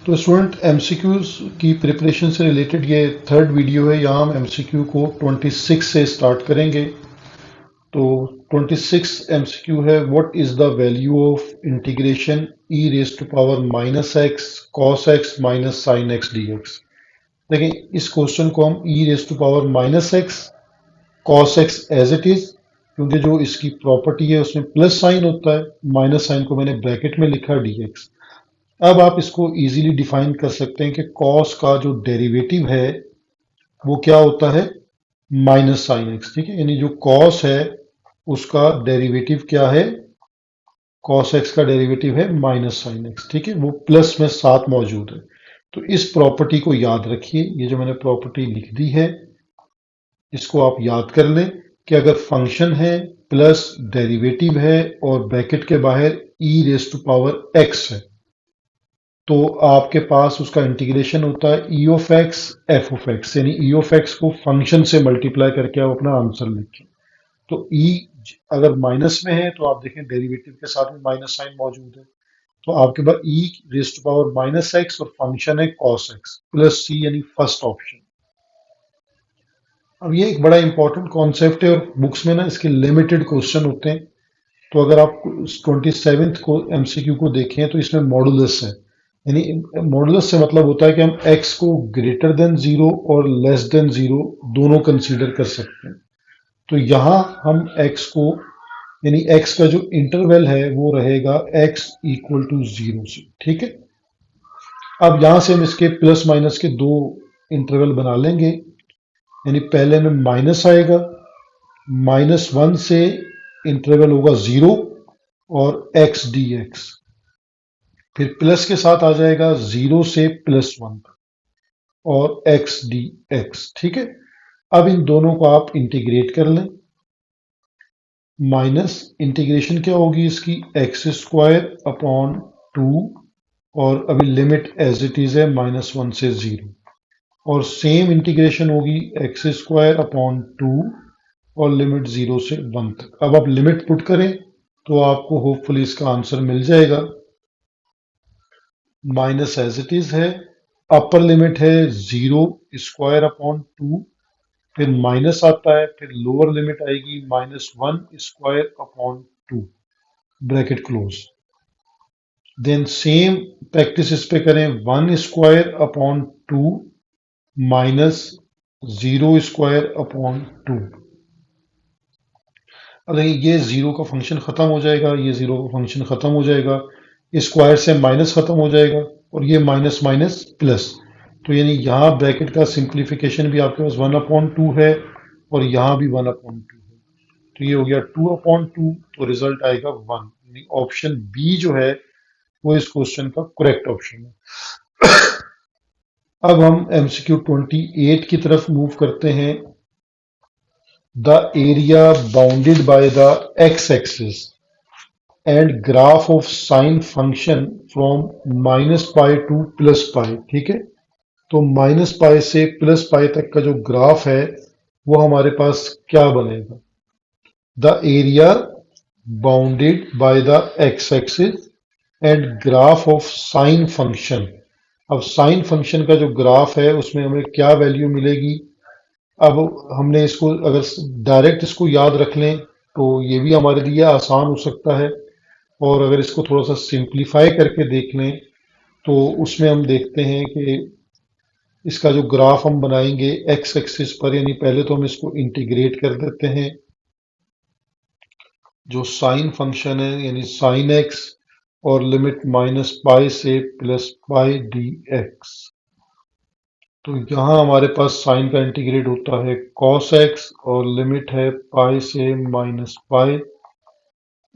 तो student MCQs की preparation से रिलेटेड ये थर्ड वीडियो है। यहाँ हम एमसीक्यू को 26 से स्टार्ट करेंगे। तो 26 एमसीक्यू है, what is the value of integration E raise to power minus X cos X minus sine X D X. देखें, इस क्वेश्चन को हम E raise to power minus X cos X as it is, क्योंकि जो इसकी property है उसमें plus sign होता है, माइनस साइन को मैंने ब्रैकेट में लिखा डी एक्स। अब आप इसको इजीली डिफाइन कर सकते हैं कि कॉस का जो डेरिवेटिव है वो क्या होता है, माइनस साइन एक्स। ठीक है, यानी जो कॉस है उसका डेरिवेटिव क्या है, कॉस एक्स का डेरिवेटिव है माइनस साइन एक्स। ठीक है, वो प्लस में साथ मौजूद है। तो इस प्रॉपर्टी को याद रखिए, ये जो मैंने प्रॉपर्टी लिख दी है इसको आप याद कर लें कि अगर फंक्शन है प्लस डेरिवेटिव है और ब्रैकेट के बाहर ई रेज टू पावर एक्स है, तो आपके पास उसका इंटीग्रेशन होता है ई of x F of x, यानी ई ऑफ एक्स को फंक्शन से मल्टीप्लाई करके आप अपना आंसर लिखें। तो ई अगर माइनस में है तो आप देखें डेरिवेटिव के साथ में माइनस साइन मौजूद है, तो आपके पास E raise to power minus X और फंक्शन है कॉस एक्स प्लस सी, यानी फर्स्ट ऑप्शन। अब ये एक बड़ा इंपॉर्टेंट कॉन्सेप्ट है और बुक्स में ना इसके लिमिटेड क्वेश्चन होते हैं। तो अगर आप 27th को एमसीक्यू को देखें तो इसमें मॉडुलस है, यानी मॉडुलस से मतलब होता है कि हम x को ग्रेटर देन जीरो और लेस देन जीरो दोनों कंसीडर कर सकते हैं। तो यहां हम x को, यानी x का जो इंटरवल है वो रहेगा x इक्वल टू जीरो से। ठीक है, अब यहां से हम इसके प्लस माइनस के दो इंटरवल बना लेंगे, यानी पहले में माइनस आएगा, -1 से इंटरवल होगा जीरो और x डी एक्स, फिर प्लस के साथ आ जाएगा जीरो से +1 तक और x डी एक्स। ठीक है, अब इन दोनों को आप इंटीग्रेट कर लें, माइनस इंटीग्रेशन क्या होगी इसकी, एक्स स्क्वायर अपॉन 2, और अभी लिमिट एज इट इज है -1 से 0, और सेम इंटीग्रेशन होगी एक्स स्क्वायर अपॉन 2 और लिमिट 0 से 1 तक। अब आप लिमिट पुट करें तो आपको होपफुली इसका आंसर मिल जाएगा। माइनस एज इट इज है, अपर लिमिट है 0 स्क्वायर अपॉन 2, फिर माइनस आता है, फिर लोअर लिमिट आएगी -1 square upon 2, bracket close. Then same practice इस पे करें, 1 square upon 2 minus 0 square upon 2। अब देखिए ये जीरो का फंक्शन खत्म हो जाएगा, ये जीरो का फंक्शन खत्म हो जाएगा, स्क्वायर से माइनस खत्म हो जाएगा और ये माइनस माइनस प्लस। तो यानी यहाँ ब्रैकेट का सिंप्लीफिकेशन भी आपके पास 1/2 है और यहाँ भी 1/2 है, तो ये हो गया 2/2, तो रिजल्ट आएगा 1, यानी ऑप्शन बी जो है वो इस क्वेश्चन का करेक्ट ऑप्शन है। अब हम एमसीक्यू 28 की तरफ मूव करते हैं। The area bounded by the X axis and graph of sine function from -π to +π। ठीक है, तो -π से +π तक का जो ग्राफ है वो हमारे पास क्या बनेगा, the area bounded by the X axis and graph of sine function. अब साइन फंक्शन का जो ग्राफ है उसमें हमें क्या वैल्यू मिलेगी। अब हमने इसको अगर डायरेक्ट इसको याद रख लें तो ये भी हमारे लिए आसान हो सकता है, और अगर इसको थोड़ा सा सिंप्लीफाई करके देख लें तो उसमें हम देखते हैं कि इसका जो ग्राफ हम बनाएंगे एक्स एक्सिस पर, यानी पहले तो हम इसको इंटीग्रेट कर देते हैं, जो साइन फंक्शन है यानी साइन एक्स और लिमिट -π से +π डी एक्स। तो यहाँ हमारे पास साइन का इंटीग्रेट होता है cos x और लिमिट है π से -π।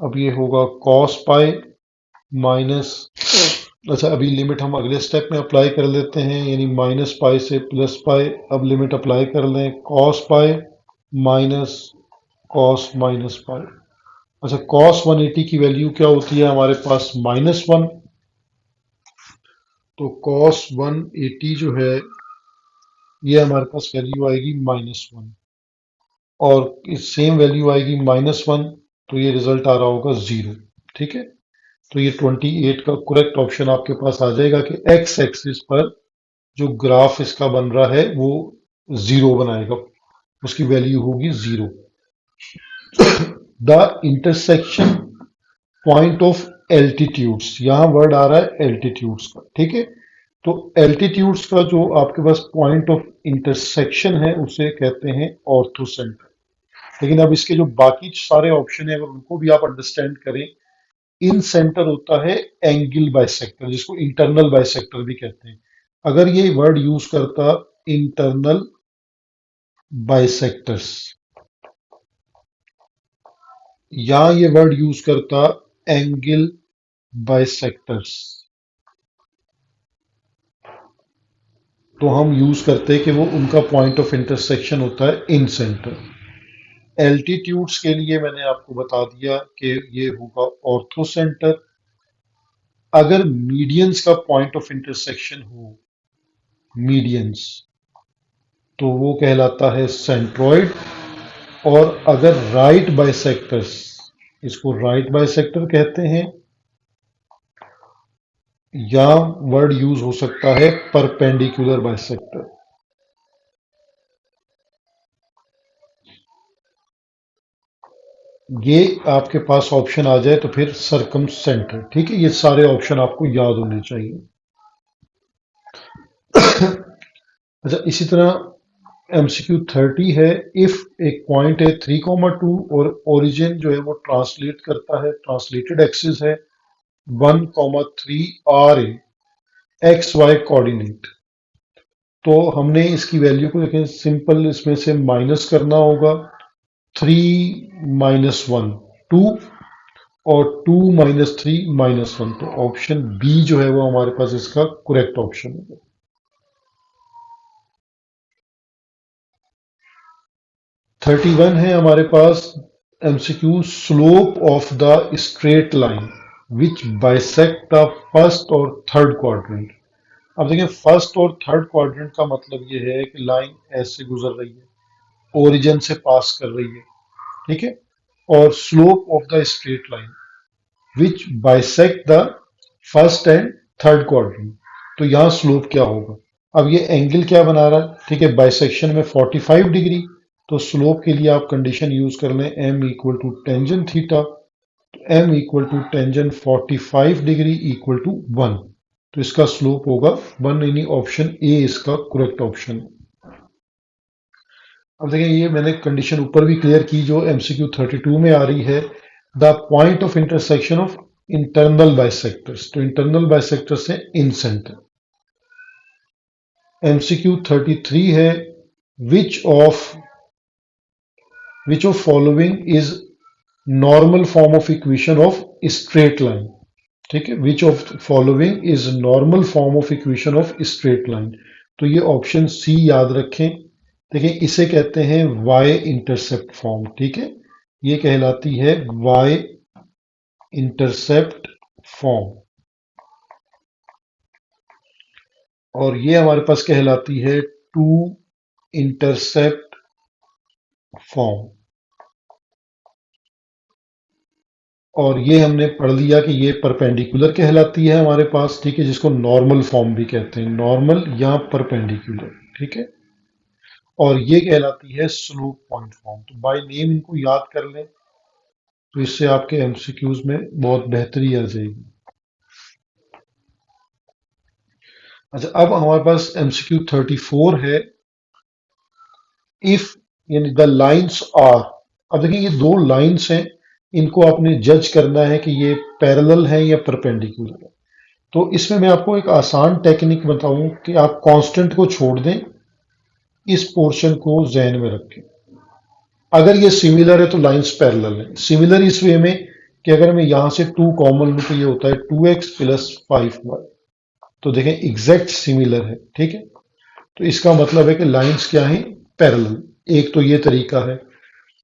अब ये होगा cos π माइनस, अच्छा अभी लिमिट हम अगले स्टेप में अप्लाई कर लेते हैं, यानी -π से +π। अब लिमिट अप्लाई कर लें cos π माइनस cos -π। अच्छा cos 180 की वैल्यू क्या होती है हमारे पास, -1, तो cos 180 जो है ये हमारे पास वैल्यू आएगी -1, और इस सेम वैल्यू आएगी -1, तो ये रिजल्ट आ रहा होगा 0। ठीक है, तो ये 28 का करेक्ट ऑप्शन आपके पास आ जाएगा कि एक्स एक्सिस पर जो ग्राफ इसका बन रहा है वो जीरो बनाएगा, उसकी वैल्यू होगी zero. The intersection point of altitudes, यहां वर्ड आ रहा है एल्टीट्यूड्स का, ठीक है। तो एल्टीट्यूड्स का जो आपके पास पॉइंट ऑफ इंटरसेक्शन है उसे कहते हैं ऑर्थोसेंटर। लेकिन अब इसके जो बाकी सारे ऑप्शन है अगर उनको भी आप अंडरस्टैंड करें, इन सेंटर होता है एंगल बाइसेक्टर, जिसको इंटरनल बाइसेक्टर भी कहते हैं। अगर ये वर्ड यूज करता इंटरनल बाइसेक्टर्स, या ये वर्ड यूज करता एंगल बाइसेक्टर्स, तो हम यूज करते हैं कि वो उनका पॉइंट ऑफ इंटरसेक्शन होता है इन सेंटर। एल्टीट्यूड्स के लिए मैंने आपको बता दिया कि ये होगा ऑर्थो सेंटर। अगर मीडियंस का पॉइंट ऑफ इंटरसेक्शन हो, मीडियंस, तो वो कहलाता है सेंट्रॉइड। और अगर राइट बाइसेक्टर्स, इसको राइट बाइसेक्टर कहते हैं, या वर्ड यूज हो सकता है परपेंडिकुलर बाइसेक्टर। ये आपके पास ऑप्शन आ जाए तो फिर सरकम सेंटर, ठीक है। ये सारे ऑप्शन आपको याद होने चाहिए। अच्छा, इसी तरह एमसीक्यू 30 है। इफ एक पॉइंट है 3,2 और ओरिजिन जो है वो ट्रांसलेट करता है, ट्रांसलेटेड एक्सिस है 1,3 are A X Y coordinate, तो हमने इसकी वैल्यू को देखें, सिंपल इसमें से माइनस करना होगा। 3 - 1 2, और 2 - 3 - 1, तो ऑप्शन बी जो है वो हमारे पास इसका करेक्ट ऑप्शन है। 31 है हमारे पास MCQ, slope of the straight line which bisect the first और थर्ड क्वाड्रेंट। अब देखिए, फर्स्ट और थर्ड क्वाड्रेंट का मतलब ये है कि लाइन ऐसे गुजर रही है, ओरिजिन से पास कर रही है, ठीक है। और slope of the straight line which bisect the first and third quadrant, तो यहां स्लोप क्या होगा। अब ये एंगल क्या बना रहा है, ठीक है, बाइसेक्शन में 45 डिग्री, तो स्लोप के लिए आप कंडीशन यूज कर लें m equal to tangent theta, तो m equal to tangent 45 degree equal to 1, तो इसका स्लोप होगा 1, यानी ऑप्शन ए इसका करेक्ट ऑप्शन है। अब देखें, ये मैंने कंडीशन ऊपर भी क्लियर की जो एमसीक्यू 32 में आ रही है, the point of intersection of internal bisectors, तो इंटरनल बाइसेक्टर से इन सेंटर। एमसीक्यू 33 है, which of following is normal form of equation of straight line, ठीक है। Which of following is normal form of equation of straight line, तो ये option C याद रखें। देखिए, इसे कहते हैं वाई इंटरसेप्ट फॉर्म, ठीक है, ये कहलाती है वाई इंटरसेप्ट फॉर्म, और ये हमारे पास कहलाती है टू इंटरसेप्ट फॉर्म। और ये हमने पढ़ लिया कि ये परपेंडिकुलर कहलाती है हमारे पास, ठीक है, जिसको नॉर्मल फॉर्म भी कहते हैं, नॉर्मल या परपेंडिकुलर, ठीक है। और ये कहलाती है स्लोप पॉइंट फॉर्म, तो बाय नेम इनको याद कर लें, तो इससे आपके एमसीक्यूज में बहुत बेहतरी आ जाएगी। अच्छा, अब हमारे पास एमसीक्यू 34 है। इफ, यानी द लाइंस आर, अब देखिए ये दो लाइंस हैं, इनको आपने जज करना है कि ये पैरेलल है या परपेंडिकुलर है। तो इसमें मैं आपको एक आसान टेक्निक बताऊं कि आप कांस्टेंट को छोड़ दें, इस पोर्शन को जहन में रखें। अगर ये सिमिलर है तो लाइंस पैरेलल है। सिमिलर इस वे में कि अगर मैं यहां से 2 कॉमन लूं तो ये होता है 2x + 5y, तो देखें एग्जैक्ट सिमिलर है, ठीक है। तो इसका मतलब है कि लाइंस क्या हैं, पैरेलल। एक तो ये तरीका है।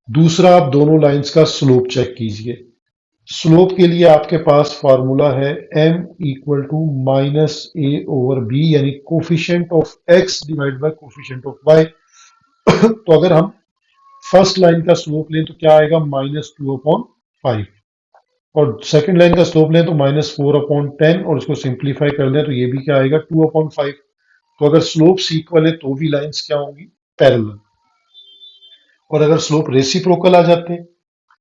दूसरा, आप दोनों लाइंस का स्लोप चेक कीजिए। स्लोप के लिए आपके पास फार्मूला है m इक्वल टू -a/b, यानी coefficient of x divide by coefficient of y। तो अगर हम फर्स्ट लाइन का स्लोप लें तो क्या आएगा, -2/5। और सेकंड लाइन का स्लोप लें तो -4/10 और उसको सिंप्लीफाई कर लें तो ये भी क्या आएगा 2/5। तो अगर स्लोप्स इक्वल है तो भी लाइंस क्या होंगी, पैरेलल। और अगर स्लोप रेसिप्रोकल आ जाते हैं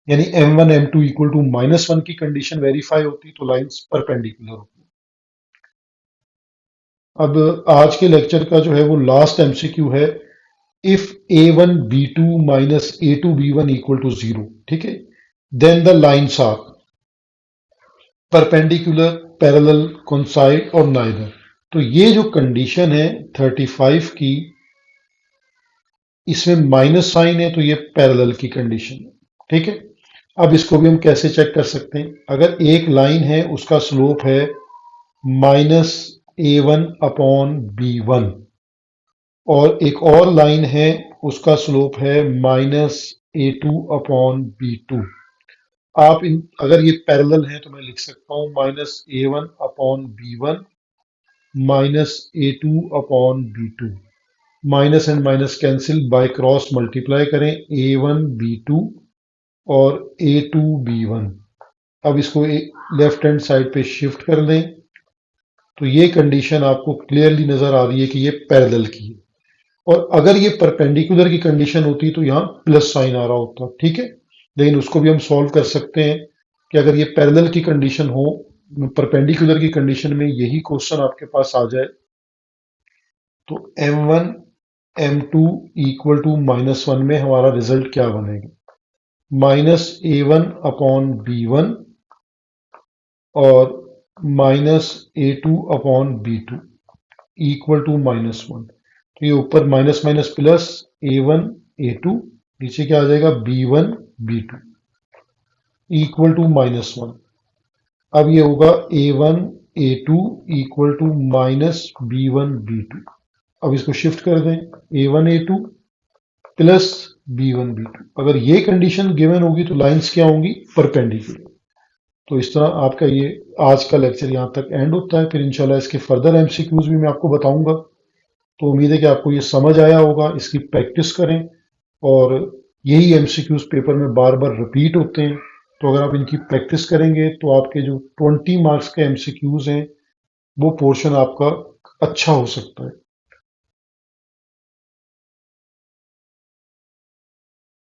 यानी m1 m2 इक्वल टू -1 की कंडीशन वेरीफाई होती तो लाइंस परपेंडिकुलर होती। अब आज के लेक्चर का जो है वो लास्ट एमसीक्यू है, if a1 b2 minus a2 b1 equal to 0, ठीक है, then the lines are perpendicular, parallel, coincide और नाइदर। तो ये जो कंडीशन है 35 की, इसमें माइनस साइन है तो ये पैरेलल की कंडीशन है, ठीक है। अब इसको भी हम कैसे चेक कर सकते हैं, अगर एक लाइन है उसका स्लोप है -a1/b1 और एक और लाइन है उसका स्लोप है -a2/b2। आप इन अगर ये पैरेलल है तो मैं लिख सकता हूं -a1/b1 -a2/b2। Minus and minus cancel, by cross multiply करें a1b2 और a2b1। अब इसको लेफ्ट हैंड साइड पे शिफ्ट कर दें तो ये कंडीशन आपको क्लियरली नजर आ रही है कि ये पैरेलल की है। और अगर ये परपेंडिकुलर की कंडीशन होती तो यहां प्लस साइन आ रहा होता, ठीक है। लेकिन उसको भी हम सॉल्व कर सकते हैं कि अगर ये पैरेलल की कंडीशन हो, परपेंडिकुलर की कंडीशन में यही क्वेश्चन आपके पास आ जाए तो m1 m2 इक्वल टू -1 में हमारा रिजल्ट क्या बनेगा, -a1/b1 और -a2/b2 इक्वल टू -1। तो ये ऊपर minus minus plus a1 a2, नीचे क्या आ जाएगा b1 b2 इक्वल टू -1। अब ये होगा a1 a2 equal to -b1 b2। अब इसको शिफ्ट कर दें a1 a2 plus b1 b2। अगर ये कंडीशन गिवन होगी तो लाइंस क्या होंगी, परपेंडिकुलर। तो इस तरह आपका ये आज का लेक्चर यहाँ तक एंड होता है। फिर इंशाल्लाह इसके फर्दर एमसीक्यूज भी मैं आपको बताऊंगा। तो उम्मीद है कि आपको ये समझ आया होगा, इसकी प्रैक्टिस करें। और यही एमसीक्यूज पेपर में बार बार रिपीट होते हैं, तो अगर आप इनकी प्रैक्टिस करेंगे तो आपके जो 20 मार्क्स के एमसीक्यूज हैं वो पोर्शन आपका अच्छा हो सकता है।